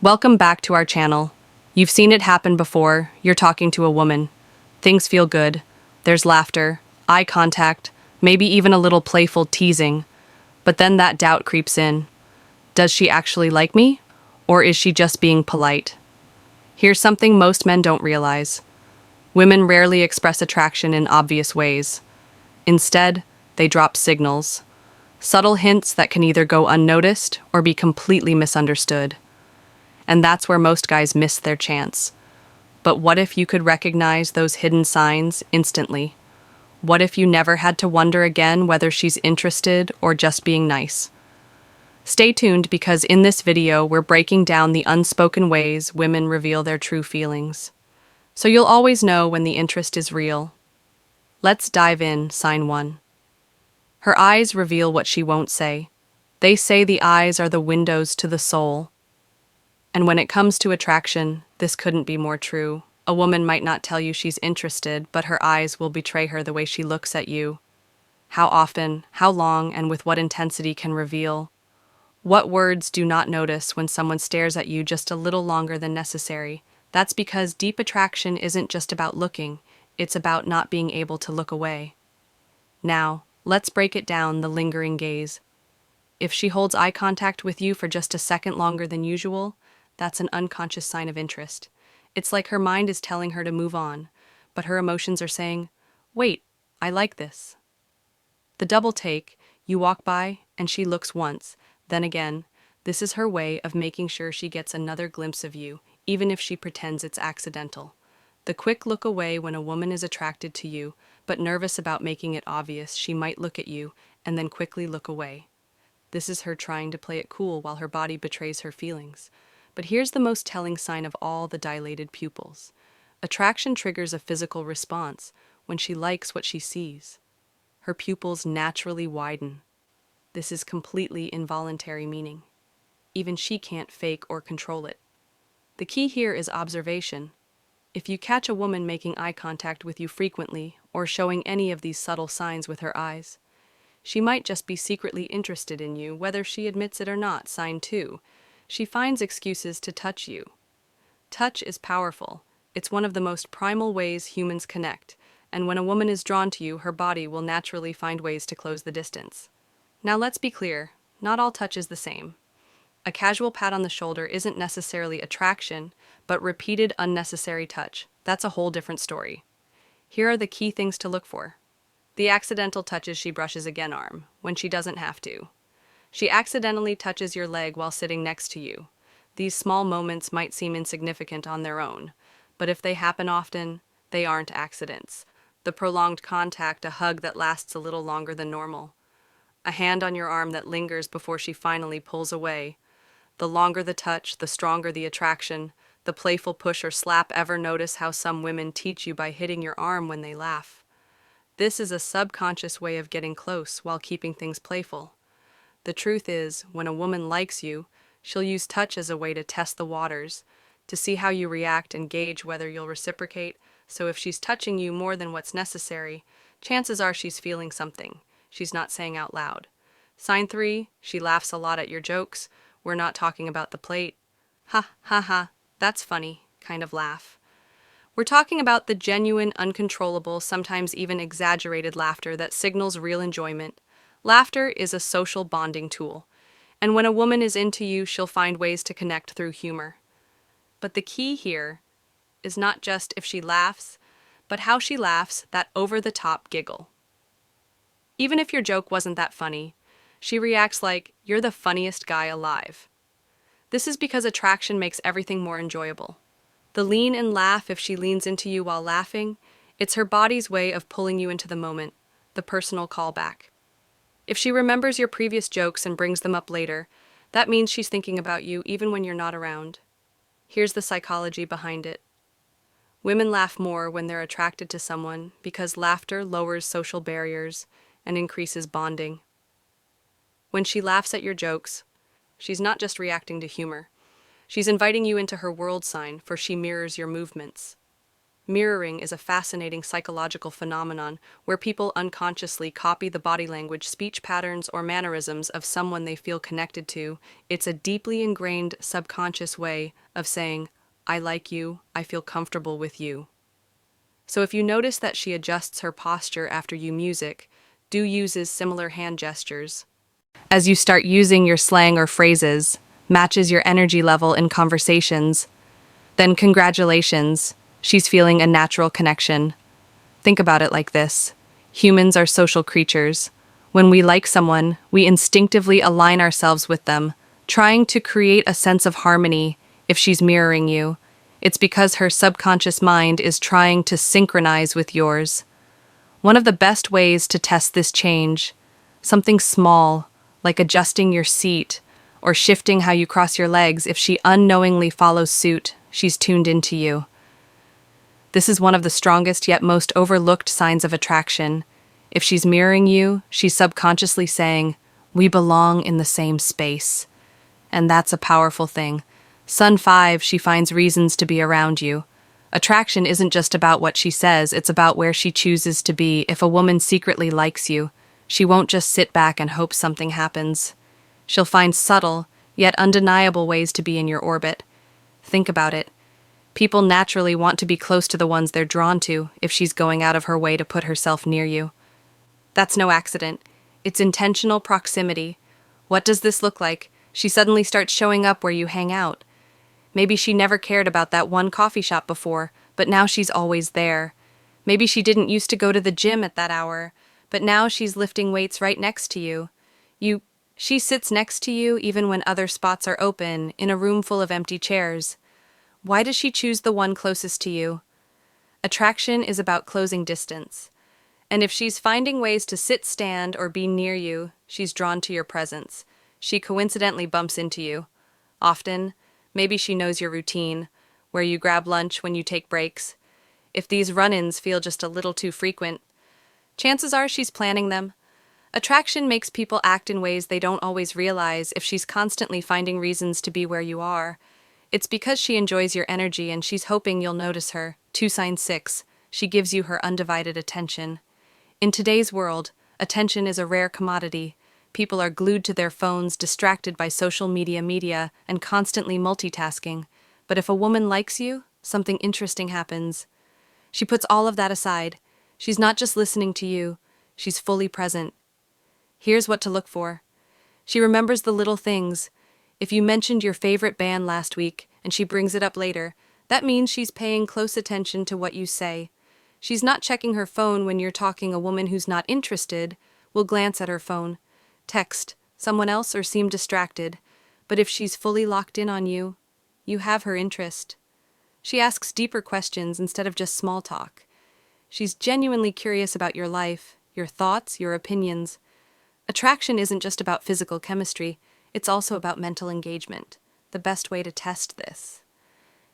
Welcome back to our channel. You've seen it happen before. You're talking to a woman. Things feel good. There's laughter, eye contact, maybe even a little playful teasing. But then that doubt creeps in. Does she actually like me? Or is she just being polite? Here's something most men don't realize. Women rarely express attraction in obvious ways. Instead, they drop signals. Subtle hints that can either go unnoticed or be completely misunderstood. And that's where most guys miss their chance. But what if you could recognize those hidden signs instantly? What if you never had to wonder again whether she's interested or just being nice? Stay tuned because in this video we're breaking down the unspoken ways women reveal their true feelings. So you'll always know when the interest is real. Let's dive in, sign 1. Her eyes reveal what she won't say. They say the eyes are the windows to the soul. And when it comes to attraction, this couldn't be more true. A woman might not tell you she's interested, but her eyes will betray her the way she looks at you. How often, how long, and with what intensity can reveal. What words do not notice when someone stares at you just a little longer than necessary? That's because deep attraction isn't just about looking, it's about not being able to look away. Now, let's break it down, the lingering gaze. If she holds eye contact with you for just a second longer than usual, that's an unconscious sign of interest. It's like her mind is telling her to move on, but her emotions are saying, "Wait, I like this." The double take, you walk by and she looks once, then again. This is her way of making sure she gets another glimpse of you, even if she pretends it's accidental. The quick look away when a woman is attracted to you, but nervous about making it obvious, she might look at you and then quickly look away. This is her trying to play it cool while her body betrays her feelings. But here's the most telling sign of all, the dilated pupils. Attraction triggers a physical response when she likes what she sees. Her pupils naturally widen. This is completely involuntary meaning. Even she can't fake or control it. The key here is observation. If you catch a woman making eye contact with you frequently or showing any of these subtle signs with her eyes, she might just be secretly interested in you, whether she admits it or not. Sign 2. She finds excuses to touch you. Touch is powerful. It's one of the most primal ways humans connect, and when a woman is drawn to you, her body will naturally find ways to close the distance. Now let's be clear, not all touch is the same. A casual pat on the shoulder isn't necessarily attraction, but repeated unnecessary touch. That's a whole different story. Here are the key things to look for. The accidental touches: she brushes again arm when she doesn't have to. She accidentally touches your leg while sitting next to you. These small moments might seem insignificant on their own, but if they happen often, they aren't accidents. The prolonged contact, a hug that lasts a little longer than normal, a hand on your arm that lingers before she finally pulls away. The longer the touch, the stronger the attraction. The playful push or slap. Ever notice how some women teach you by hitting your arm when they laugh? This is a subconscious way of getting close while keeping things playful. The truth is, when a woman likes you, she'll use touch as a way to test the waters, to see how you react and gauge whether you'll reciprocate. So if she's touching you more than what's necessary, chances are she's feeling something she's not saying out loud. Sign 3, she laughs a lot at your jokes. We're not talking about the plate. Ha, ha, ha, that's funny kind of laugh. We're talking about the genuine, uncontrollable, sometimes even exaggerated laughter that signals real enjoyment. Laughter is a social bonding tool, and when a woman is into you, she'll find ways to connect through humor. But the key here is not just if she laughs, but how she laughs, that over-the-top giggle. Even if your joke wasn't that funny, she reacts like, "You're the funniest guy alive." This is because attraction makes everything more enjoyable. The lean and laugh, if she leans into you while laughing, it's her body's way of pulling you into the moment, the personal callback. If she remembers your previous jokes and brings them up later, that means she's thinking about you even when you're not around. Here's the psychology behind it. Women laugh more when they're attracted to someone because laughter lowers social barriers and increases bonding. When she laughs at your jokes, she's not just reacting to humor. She's inviting you into her world, sign, for she mirrors your movements. Mirroring is a fascinating psychological phenomenon where people unconsciously copy the body language, speech patterns, or mannerisms of someone they feel connected to. It's a deeply ingrained subconscious way of saying, I like you, I feel comfortable with you. So if you notice that she adjusts her posture after you music, do uses similar hand gestures. As you start using your slang or phrases, matches your energy level in conversations, then congratulations, she's feeling a natural connection. Think about it like this. Humans are social creatures. When we like someone, we instinctively align ourselves with them, trying to create a sense of harmony. If she's mirroring you, it's because her subconscious mind is trying to synchronize with yours. One of the best ways to test this change, something small, like adjusting your seat or shifting how you cross your legs, if she unknowingly follows suit, she's tuned into you. This is one of the strongest yet most overlooked signs of attraction. If she's mirroring you, she's subconsciously saying, we belong in the same space. And that's a powerful thing. Sun 5, she finds reasons to be around you. Attraction isn't just about what she says, it's about where she chooses to be. If a woman secretly likes you, she won't just sit back and hope something happens. She'll find subtle, yet undeniable ways to be in your orbit. Think about it. People naturally want to be close to the ones they're drawn to if she's going out of her way to put herself near you. That's no accident. It's intentional proximity. What does this look like? She suddenly starts showing up where you hang out. Maybe she never cared about that one coffee shop before, but now she's always there. Maybe she didn't used to go to the gym at that hour, but now she's lifting weights right next to you. She sits next to you even when other spots are open, in a room full of empty chairs. Why does she choose the one closest to you? Attraction is about closing distance. And if she's finding ways to sit, stand, or be near you, she's drawn to your presence. She coincidentally bumps into you. Often, maybe she knows your routine, where you grab lunch when you take breaks. If these run-ins feel just a little too frequent, chances are she's planning them. Attraction makes people act in ways they don't always realize. If she's constantly finding reasons to be where you are, it's because she enjoys your energy and she's hoping you'll notice her. 2 sign 6, she gives you her undivided attention. In today's world, attention is a rare commodity. People are glued to their phones, distracted by social media, and constantly multitasking. But if a woman likes you, something interesting happens. She puts all of that aside. She's not just listening to you, she's fully present. Here's what to look for. She remembers the little things. If you mentioned your favorite band last week and she brings it up later, that means she's paying close attention to what you say. She's not checking her phone when you're talking. A woman who's not interested will glance at her phone, text someone else, or seem distracted. But if she's fully locked in on you, you have her interest. She asks deeper questions instead of just small talk. She's genuinely curious about your life, your thoughts, your opinions. Attraction isn't just about physical chemistry, it's also about mental engagement. The best way to test this.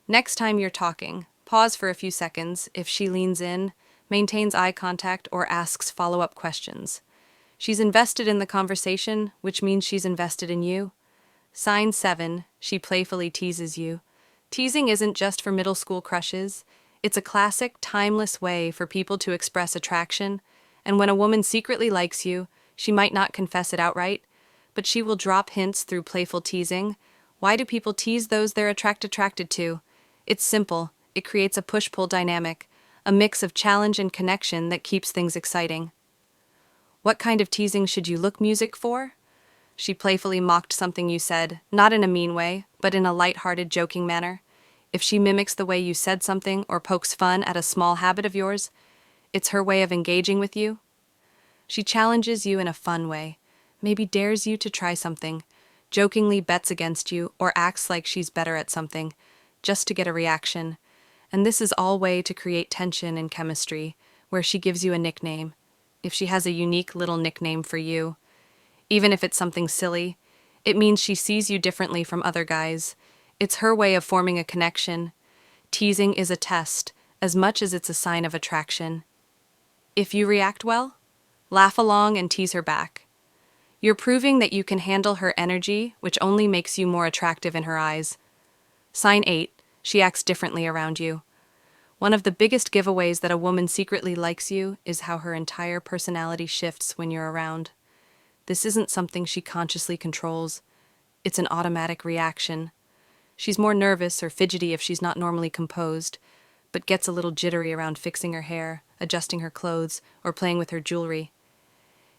Next time you're talking, pause for a few seconds. If she leans in, maintains eye contact, or asks follow-up questions, she's invested in the conversation, which means she's invested in you. Sign 7, she playfully teases you. Teasing isn't just for middle school crushes. It's a classic, timeless way for people to express attraction. And when a woman secretly likes you, she might not confess it outright, but she will drop hints through playful teasing. Why do people tease those they're attracted to? It's simple. It creates a push-pull dynamic, a mix of challenge and connection that keeps things exciting. What kind of teasing should you look music for? She playfully mocked something you said, not in a mean way, but in a light-hearted, joking manner. If she mimics the way you said something or pokes fun at a small habit of yours, it's her way of engaging with you. She challenges you in a fun way, maybe dares you to try something, jokingly bets against you, or acts like she's better at something, just to get a reaction. And this is all way to create tension and chemistry, where she gives you a nickname. If she has a unique little nickname for you, even if it's something silly, it means she sees you differently from other guys. It's her way of forming a connection. Teasing is a test, as much as it's a sign of attraction. If you react well, laugh along and tease her back. You're proving that you can handle her energy, which only makes you more attractive in her eyes. Sign 8, she acts differently around you. One of the biggest giveaways that a woman secretly likes you is how her entire personality shifts when you're around. This isn't something she consciously controls, it's an automatic reaction. She's more nervous or fidgety if she's not normally composed, but gets a little jittery around fixing her hair, adjusting her clothes, or playing with her jewelry.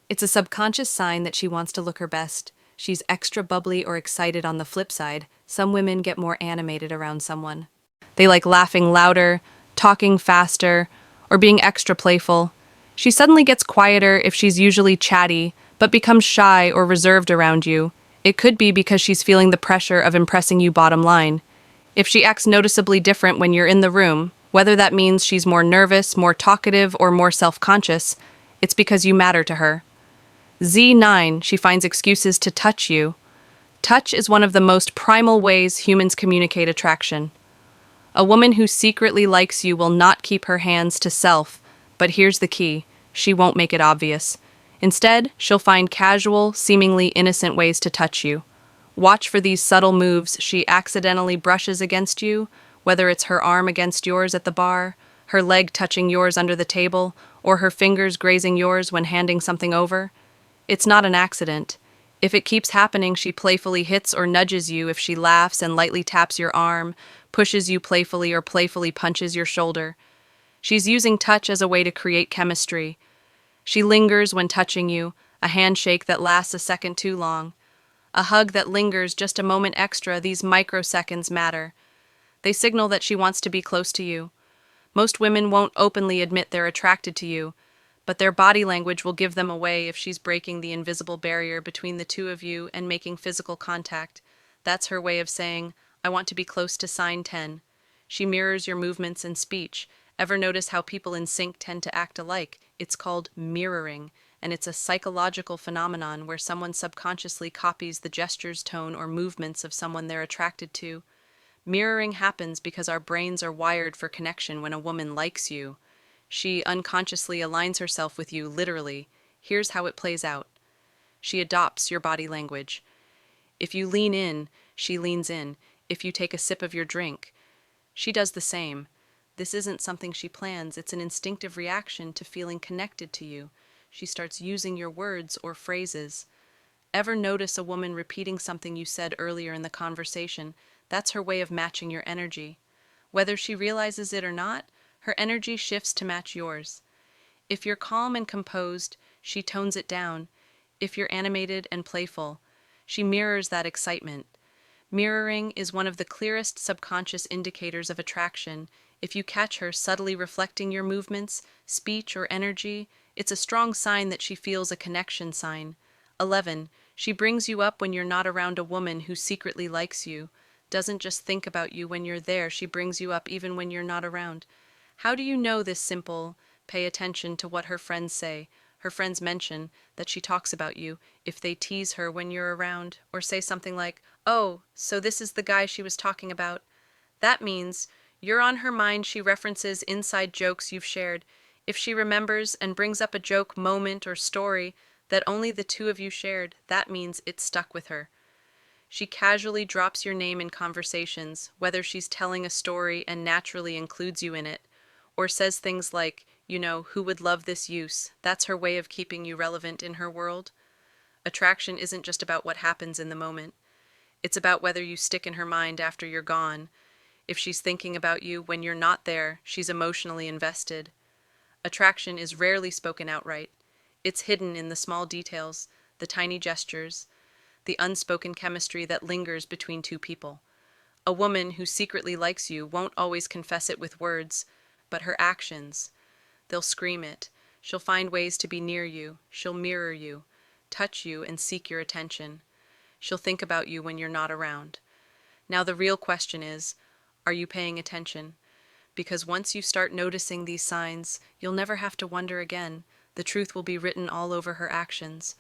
It's a subconscious sign that she wants to look her best. She's extra bubbly or excited on the flip side. Some women get more animated around someone. They like laughing louder, talking faster, or being extra playful. She suddenly gets quieter if she's usually chatty, but becomes shy or reserved around you. It could be because she's feeling the pressure of impressing you bottom line. If she acts noticeably different when you're in the room, whether that means she's more nervous, more talkative, or more self-conscious, it's because you matter to her. Z9, she finds excuses to touch you. Touch is one of the most primal ways humans communicate attraction. A woman who secretly likes you will not keep her hands to self, but here's the key: she won't make it obvious. Instead, she'll find casual, seemingly innocent ways to touch you. Watch for these subtle moves. She accidentally brushes against you, whether it's her arm against yours at the bar, her leg touching yours under the table, or her fingers grazing yours when handing something over. It's not an accident. If it keeps happening, she playfully hits or nudges you. If she laughs and lightly taps your arm, pushes you playfully, or playfully punches your shoulder. She's using touch as a way to create chemistry. She lingers when touching you, a handshake that lasts a second too long, a hug that lingers just a moment extra. These microseconds matter. They signal that she wants to be close to you. Most women won't openly admit they're attracted to you, but their body language will give them away if she's breaking the invisible barrier between the two of you and making physical contact. That's her way of saying, I want to be close to sign 10. She mirrors your movements and speech. Ever notice how people in sync tend to act alike? It's called mirroring, and it's a psychological phenomenon where someone subconsciously copies the gestures, tone, or movements of someone they're attracted to. Mirroring happens because our brains are wired for connection. When a woman likes you, she unconsciously aligns herself with you, literally. Here's how it plays out. She adopts your body language. If you lean in, she leans in. If you take a sip of your drink, she does the same. This isn't something she plans, it's an instinctive reaction to feeling connected to you. She starts using your words or phrases. Ever notice a woman repeating something you said earlier in the conversation? That's her way of matching your energy. Whether she realizes it or not, her energy shifts to match yours. If you're calm and composed, she tones it down. If you're animated and playful, she mirrors that excitement. Mirroring is one of the clearest subconscious indicators of attraction. If you catch her subtly reflecting your movements, speech, or energy, it's a strong sign that she feels a connection sign. 11. She brings you up when you're not around. A woman who secretly likes you doesn't just think about you when you're there, she brings you up even when you're not around. How do you know this? Simple. Pay attention to what her friends say. Her friends mention that she talks about you. If they tease her when you're around, or say something like, oh, so this is the guy she was talking about, that means you're on her mind. She references inside jokes you've shared. If she remembers and brings up a joke, moment, or story that only the two of you shared, that means it's stuck with her. She casually drops your name in conversations, whether she's telling a story and naturally includes you in it, or says things like, who would love this use? That's her way of keeping you relevant in her world. Attraction isn't just about what happens in the moment. It's about whether you stick in her mind after you're gone. If she's thinking about you when you're not there, she's emotionally invested. Attraction is rarely spoken outright. It's hidden in the small details, the tiny gestures, the unspoken chemistry that lingers between two people. A woman who secretly likes you won't always confess it with words, but her actions, they'll scream it. She'll find ways to be near you. She'll mirror you, touch you, and seek your attention. She'll think about you when you're not around. Now the real question is, are you paying attention? Because once you start noticing these signs, you'll never have to wonder again. The truth will be written all over her actions.